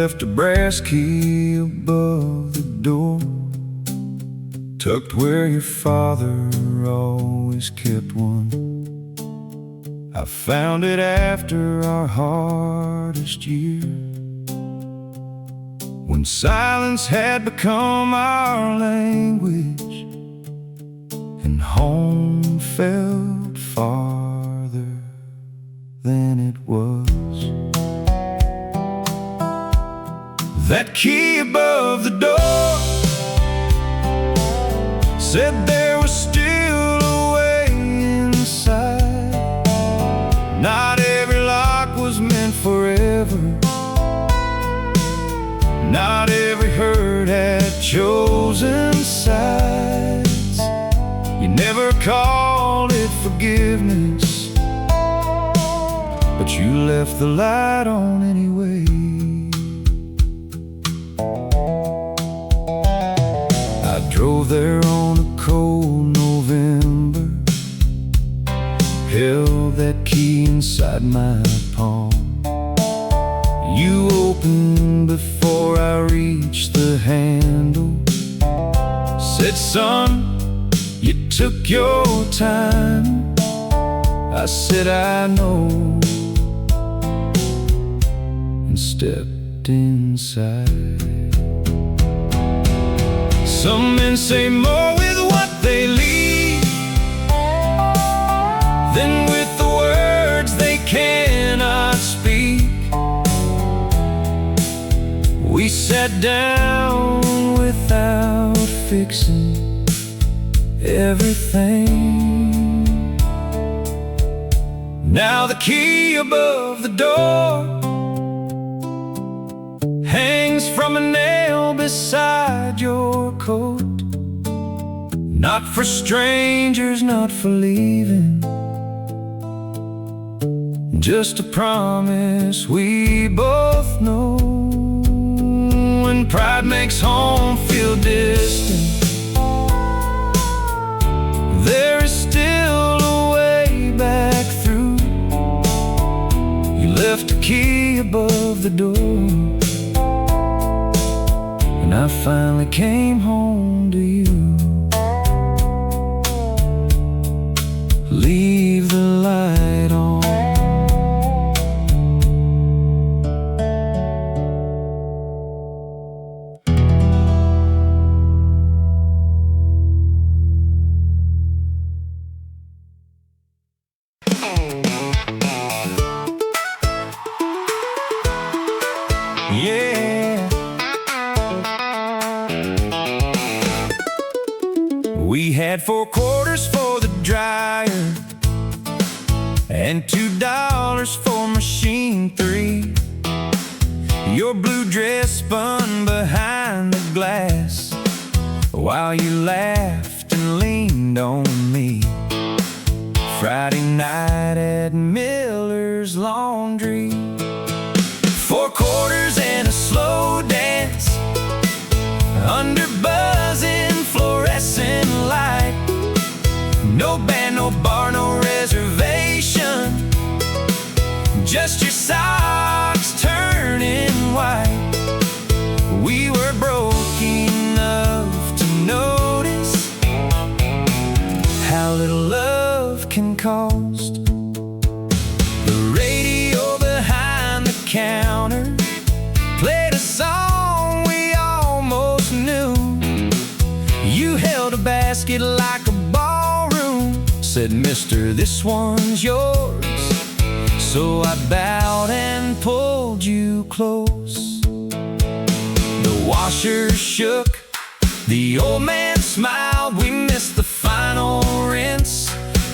left a brass key above the door, tucked where your father always kept one. I found it after our hardest year, when silence had become our language and home felt farther than it was. That key above the door said there was still a way inside. Not every lock was meant forever. Not every hurt had chosen sides. You never called it forgiveness, but you left the light on anyway. I drove there on a cold November, held that key inside my palm. You opened before I reached the handle, said, "Son, you took your time." I said, "I know," and stepped inside. Some men say more with what they leave than with the words they cannot speak. We sat down without fixing everything. Now the key above the door hangs from a nail beside your coat. Not for strangers, not for leaving, just a promise we both know. When pride makes home feel distant, there is still a way back through. You left a key above the door, and I finally came home to you. Leave the light on. Yeah. We had 4 quarters for the dryer and $2 for machine 3. Your blue dress spun behind the glass while you laughed and leaned on me. Friday night at Miller's Laundry, 4 quarters and a slow dance under buzzing fluorescent light. No band, no bar, no reservation, just your socks turning white. We were broke enough to notice how little love can cost. The radio behind the counter played a song we almost knew. You held a basket like a ballroom, said, "Mister, this one's yours." So I bowed and pulled you close. The washer shook, the old man smiled. We missed the final rinse,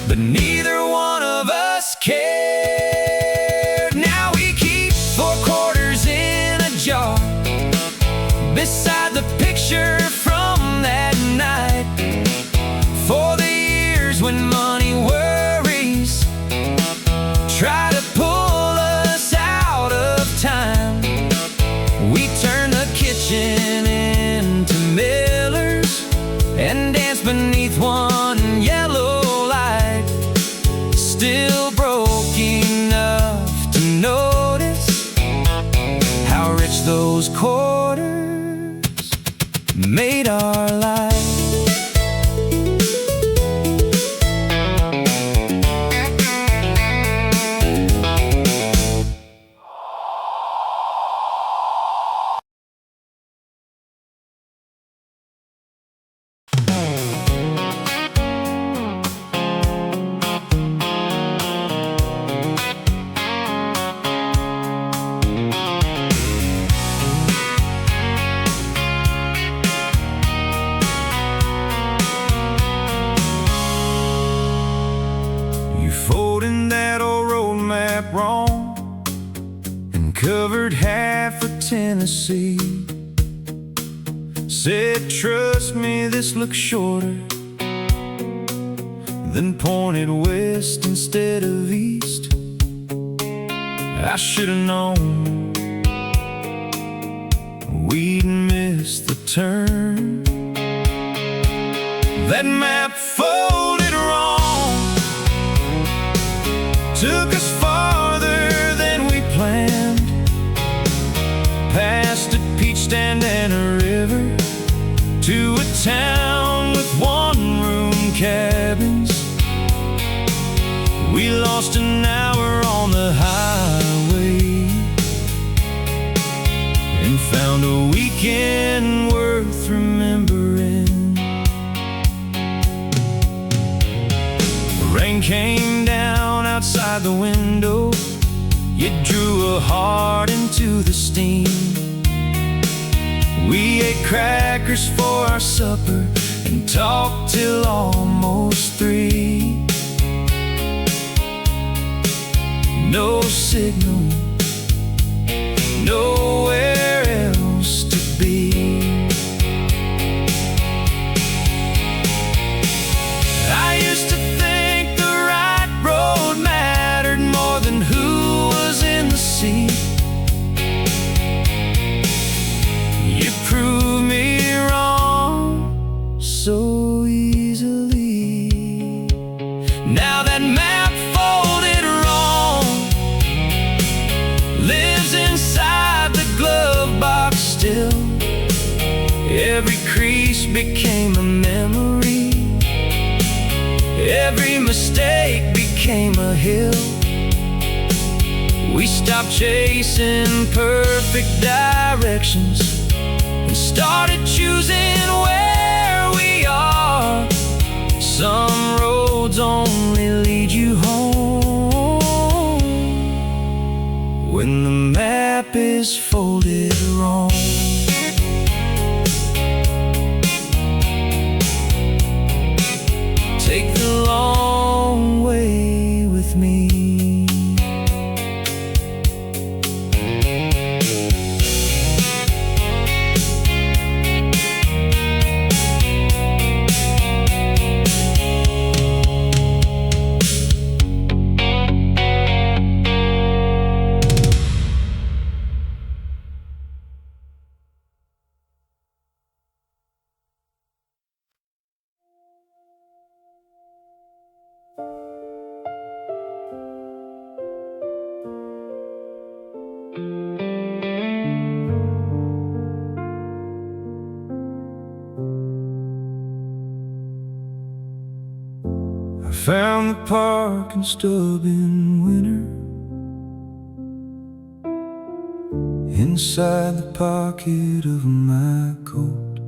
but neither one of us cared. Now we keep 4 quarters in a jar beside the picture from that night, for the years when money worries try to pull us out of time. We turn the kitchen into Miller's and dance beneath one yellow light. Still broke enough to notice how rich those folding that old road map wrong and covered half of Tennessee. Said, trust me, this looks shorter. Then pointed west instead of east. I should've known we'd missed the turn. That map folded wrong, took us farther than we planned, past a peach stand and a river, to a town with one-room cabins. We lost an hour on the highway and found a weekend worth remembering. Rain came down outside the window. It drew a heart into the steam. We ate crackers for our supper and talked till almost 3. No signal, nowhere else to be. I used to think the right road mattered more than who was in the seat. You proved me wrong so easily. Now that map folded wrong lives inside the glove box still. Every crease became a memory, every mistake became a hill. We stopped chasing perfect directions and started choosing where we are. Some roads only lead you home when the map is folded wrong. Take the long way with me. I found the parking stub in winter, inside the pocket of my coat.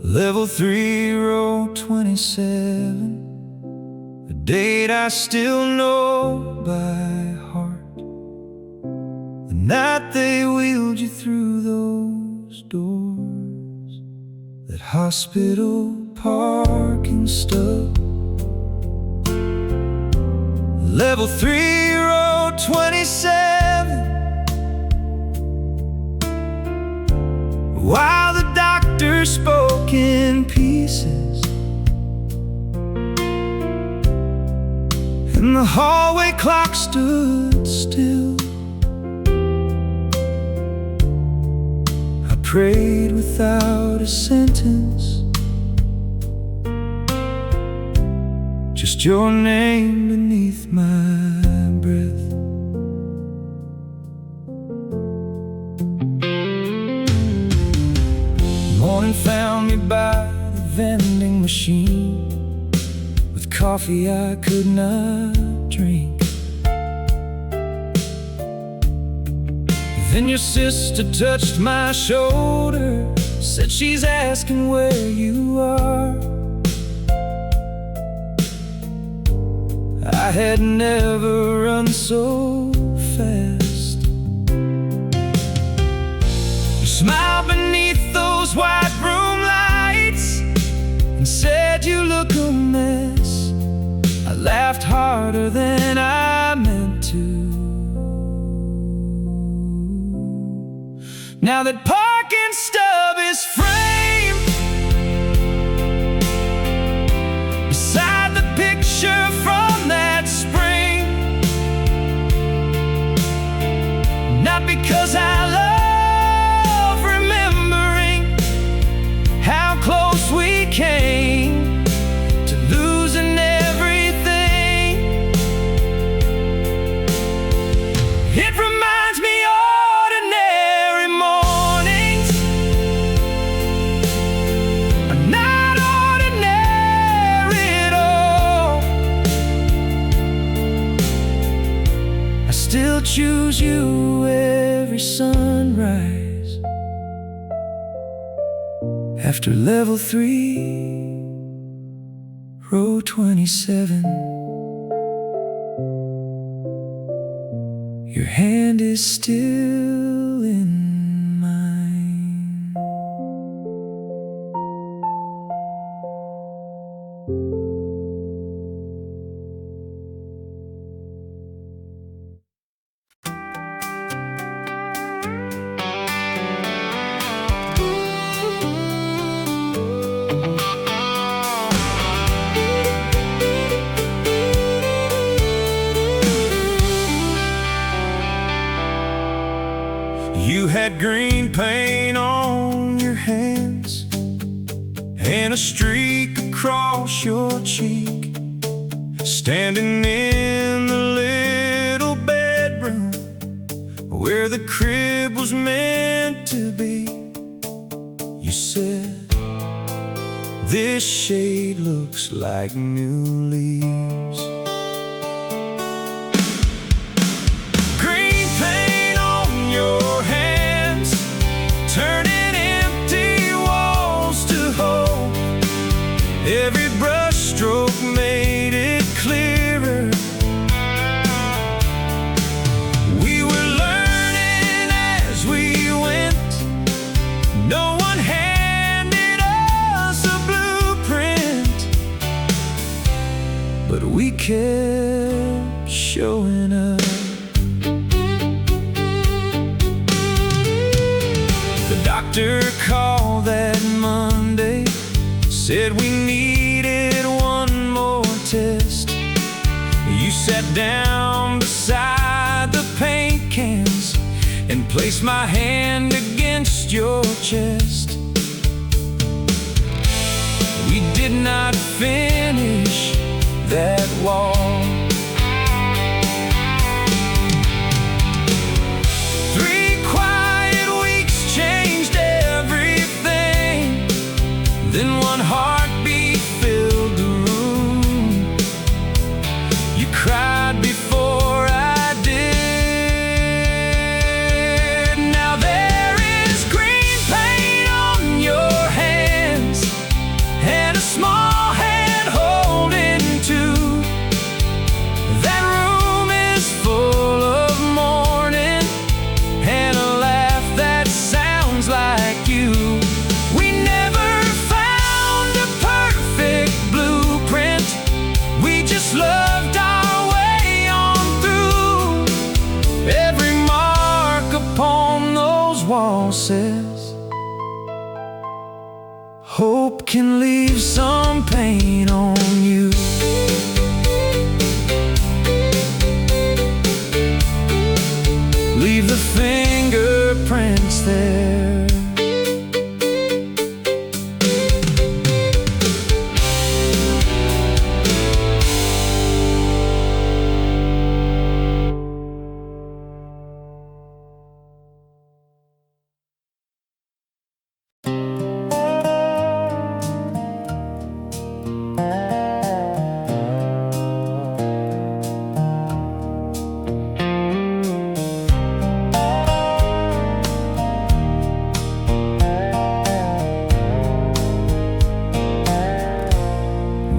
Level 3, row 27, a date I still know by heart. The night they wheeled you through those doors, that hospital parking stub. Level 3, row 27, while the doctor spoke in pieces and the hallway clock stood still, I prayed without a sentence, just your name beneath my breath. Morning found me by the vending machine with coffee I could not drink. Then your sister touched my shoulder, said she's asking where you are. I had never run so fast. You smiled beneath those white room lights and said you look a mess. harder than I meant to. Now that parking stub is framed beside the picture from that spring, not because I love remembering how close we came to losing everything. It reminds me ordinary mornings are not ordinary at all. I still choose you every sunrise after level 3, row 27. Your hand is still in mine. You had green paint on your hands and a streak across your cheek, standing in the little bedroom where the crib was meant to be. You said, "This shade looks like new leaves." Green paint on your hands, turning empty walls to hope. Every brush stroke made it clearer. We were learning as we went. No one handed us a blueprint, but we kept showing up. The doctor called that Monday, said we needed one more test. You sat down beside the paint cans and placed my hand against your chest. We did not finish that wall. 3 quiet weeks changed everything. Then one heartbeat filled the room. You cried before I did. Now there is green paint on your hands and a small hand holding two. That room is full of mourning and a laugh that sounds like you. We never found a perfect blueprint. We just loved our way on through. Every mark upon those walls says, hope can leave some pain on you. Leave the fingerprints there.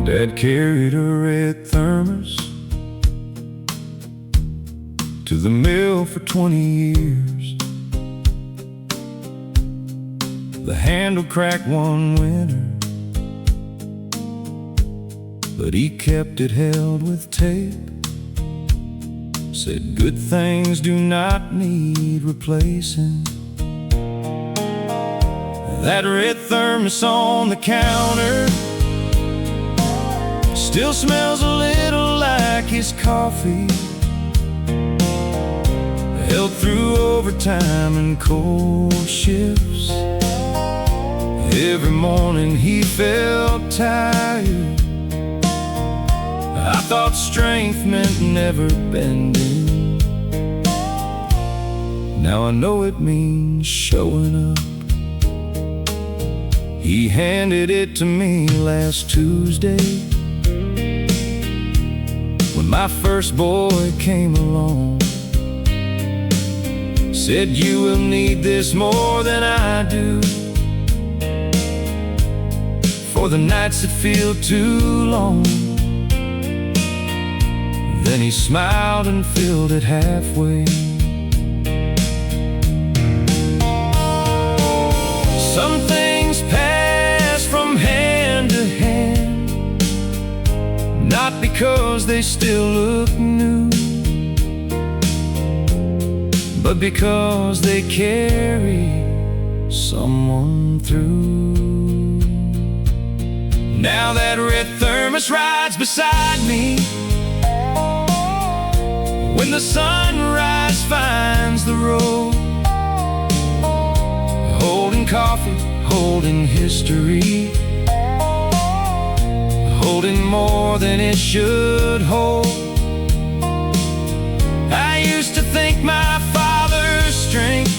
Dad carried a red thermos to the mill for 20 years. The handle cracked one winter, but he kept it held with tape. Said good things do not need replacing. That red thermos on the counter still smells a little like his coffee. Held through overtime and cold shifts. Every morning he felt tired. I thought strength meant never bending. Now I know it means showing up. He handed it to me last Tuesday, when my first boy came along. Said you will need this more than I do, for the nights that feel too long. Then he smiled and filled it halfway. Some things pass from hand to hand, not because they still look new, but because they carry someone through. Now that red thermos rides beside me when the sunrise finds the road, holding coffee, holding history, holding more than it should hold. I used to think my father's strength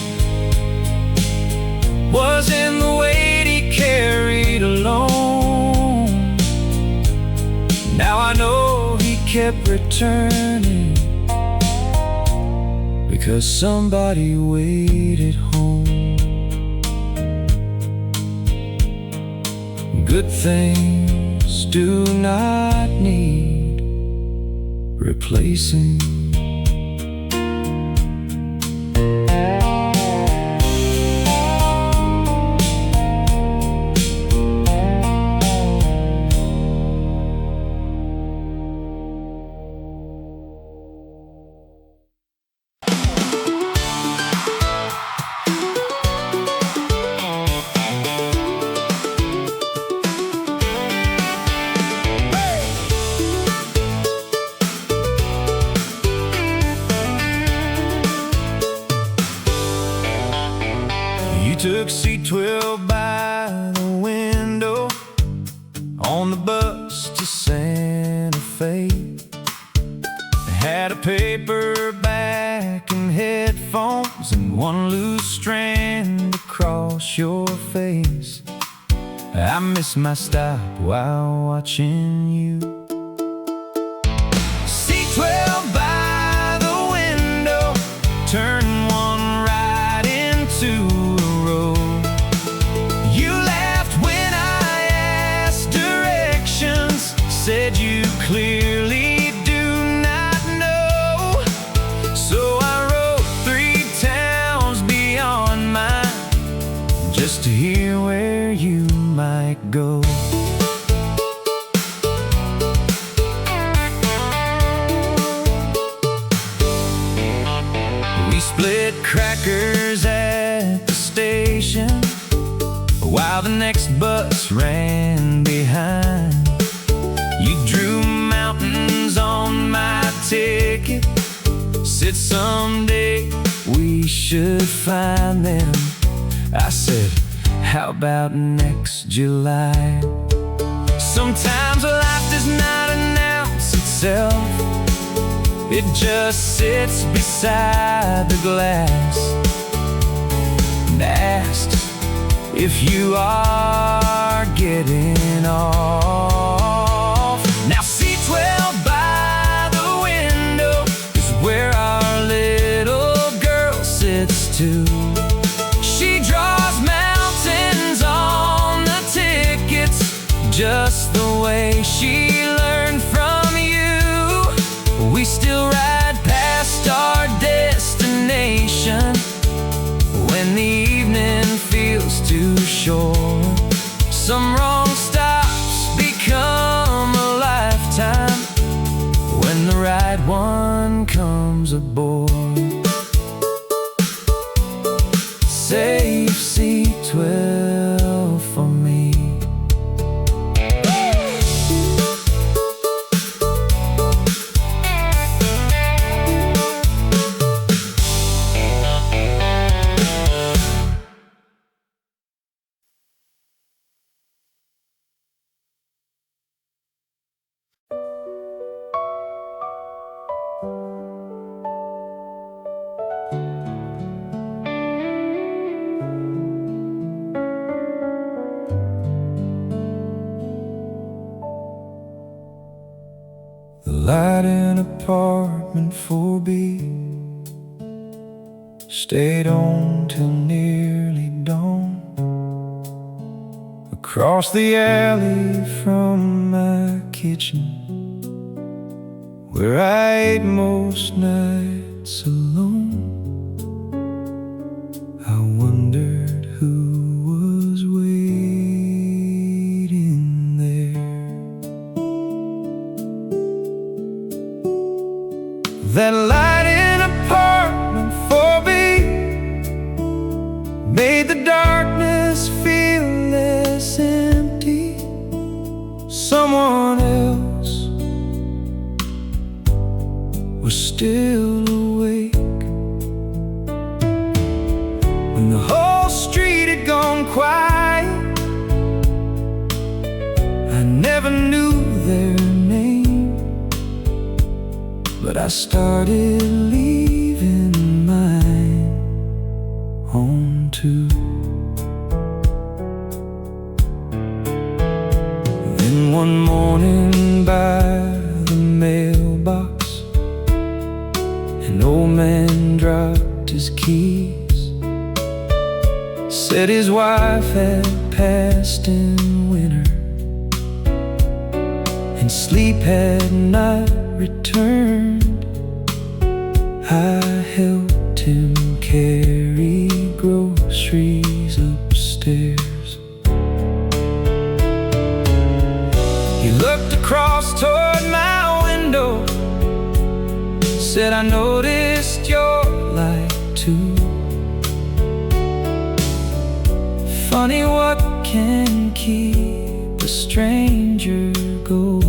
was in the weight he carried alone. Now I know he kept returning because somebody waited home. Good things do not need replacing. Took seat 12 by the window on the bus to Santa Fe. Had a paperback and headphones and one loose strand across your face. I miss my stop while watching you. Seat 12 by the window, turn one right into said you clearly do not know. So I rode 3 towns beyond mine just to hear where you might go. We split crackers at the station while the next bus ran behind. You drew mountains on my ticket, said someday we should find them. I said, how about next July? Sometimes life does not announce itself, it just sits beside the glass and asks if you are getting off. Now seat 12 by the window is where our little girl sits too. She draws mountains on the tickets just the way she learned from you. We still ride past our destination when the evening feels too short. Some wrong stops become a life The light in apartment 4B stayed on till nearly dawn. Across the alley from my kitchen, where I ate most nights alone, I wondered who was waiting there. That light in apartment 4B made the darkness feel less empty. Someone else was still awake when the whole street had gone quiet. I never knew their name, but I started leaving mine home too. Then one morning by the mailbox, an old man dropped his keys, said his wife had passed in winter and sleep had not returned. I helped him carry groceries upstairs. He looked across toward my window, said, I noticed your light too. Funny what can keep a stranger going.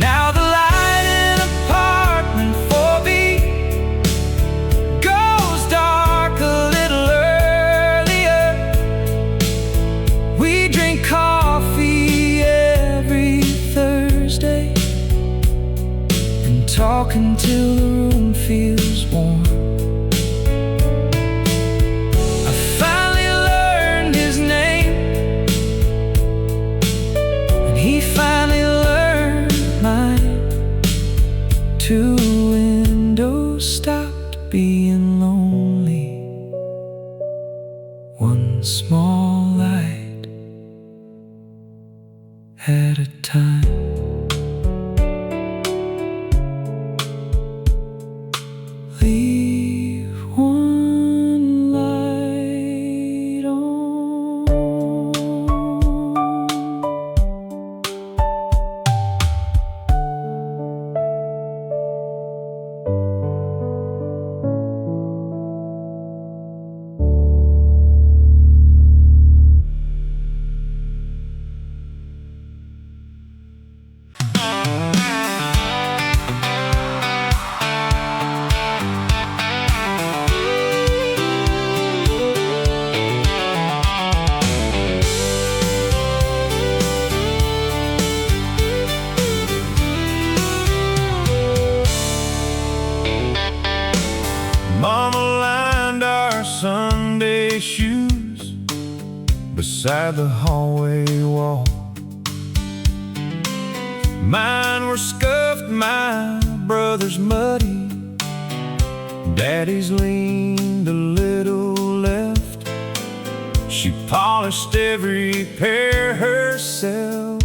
Now the light in apartment 4B goes dark a little earlier. We drink coffee every Thursday and talk until the room feels warm. Two windows stopped being lonely. One small light at a time. Leave one light on. Mama lined our Sunday shoes beside the hallway wall. Mine were scuffed, my brother's muddy. Daddy's leaned a little left. She polished every pair herself.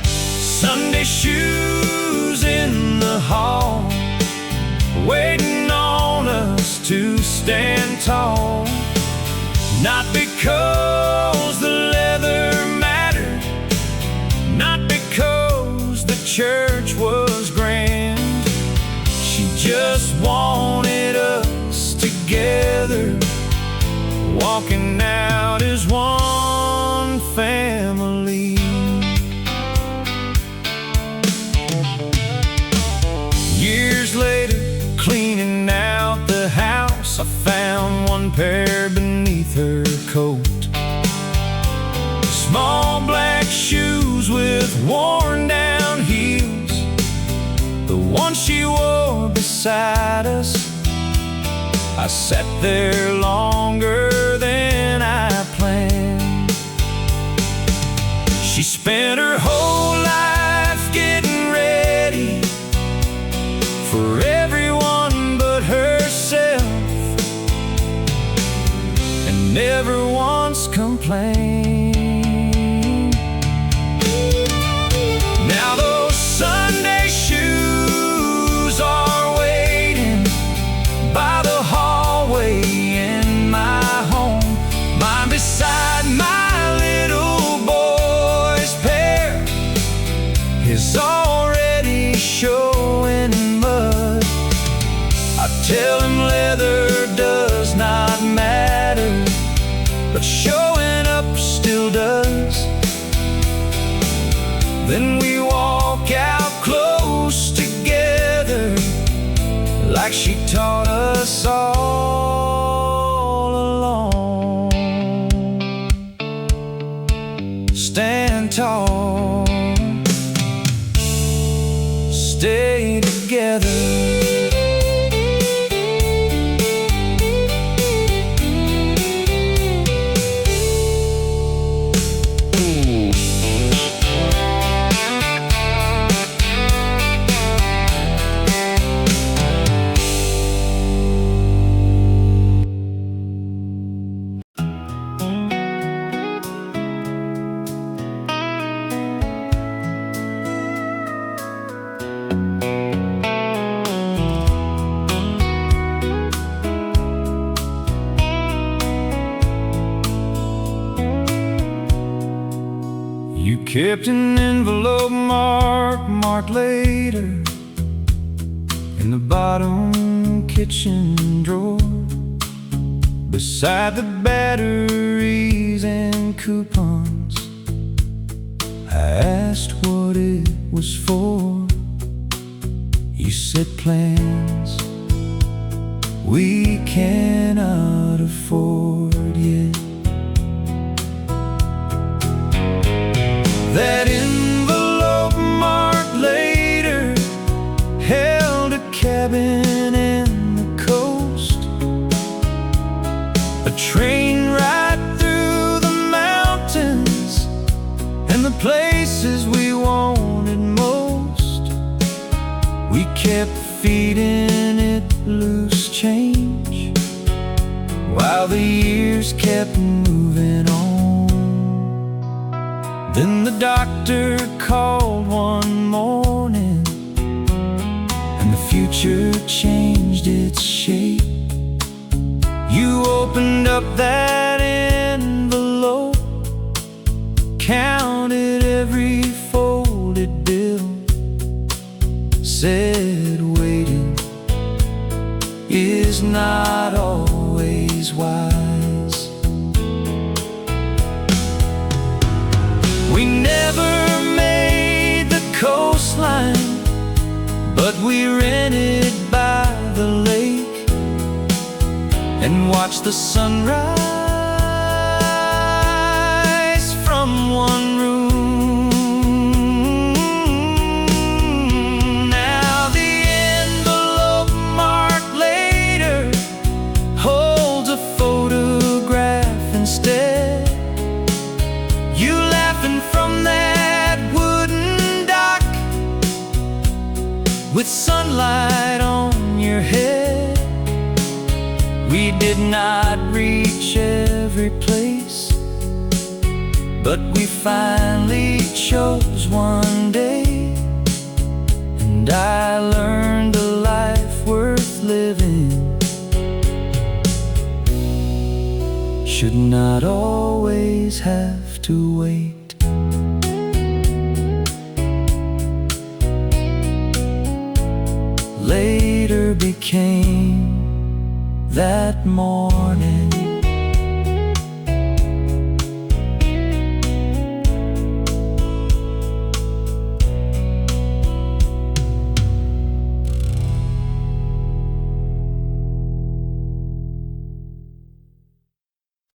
Sunday shoes in the hall, waiting on us to stand tall. Not because the leather mattered, not because the church was grand. She just wanted us together, walking out as one family. Years later, cleaning out the house, I found one pair beneath her coat. Small black shoes with worn down heels, the one she wore beside us. I sat there longer than I planned. She spent her whole life getting ready for everyone but herself, and never once complained. Now those Sunday shoes are waiting by the hallway in my home, mine beside my little boy's pair is already showing mud. I tell him leather does not matter, but showing up still does. Then we walk out close together, like she taught us all along. Stand tall, stay together. You kept an envelope marked later in the bottom kitchen drawer, beside the batteries and coupons. I asked what it was for. You said plans we cannot afford yet. That envelope marked later held a cabin in the coast, a train ride through the mountains, and the places we wanted most. We kept feeding it loose change while the years kept moving on. Then the doctor called one morning, and the future changed its shape. You opened up that envelope, counted every folded bill, said waiting is not always wise. We never made the coastline, but we rented by the lake and watched the sunrise from one room. Now the envelope marked later holds a photograph instead. You laughing from that wooden dock with sunlight on your head. We did not reach every place, but we finally chose one day, and I learned a life worth living should not always have to wait. Later became that morning.